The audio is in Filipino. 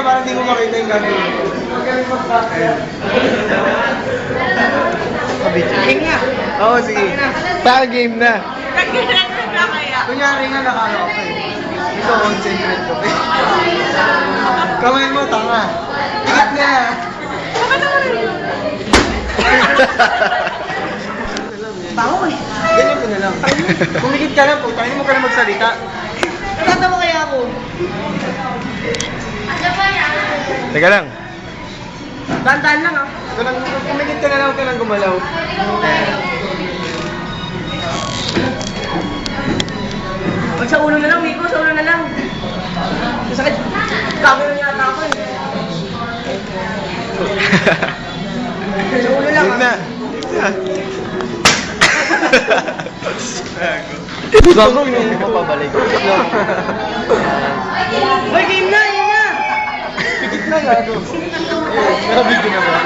parang hindi ko makita yung gagawin. Game na. Oo, sige. Para game na. Kunyari nga, nakala ko pa eh. Ikaw, concentrate ko. Kamay mo, tanga. Tikit na. Tao eh. Ganyan ko na lang. Kumikit ka lang po, tayo mo ka na magsalita. Nakata mo kaya ako? Teka lang. Dandan lang ah. Ito lang, kumikit ka na lang, ito lang gumalaw. Pag sa ulo na lang, Miko, sa ulo na lang. Masakit. Camera niya ata ako eh. Sa ulo lang Game na. ah. Gago yung mapabalik. Hoy, game na, game na. Pikit na gago. Nakabigyan na ba?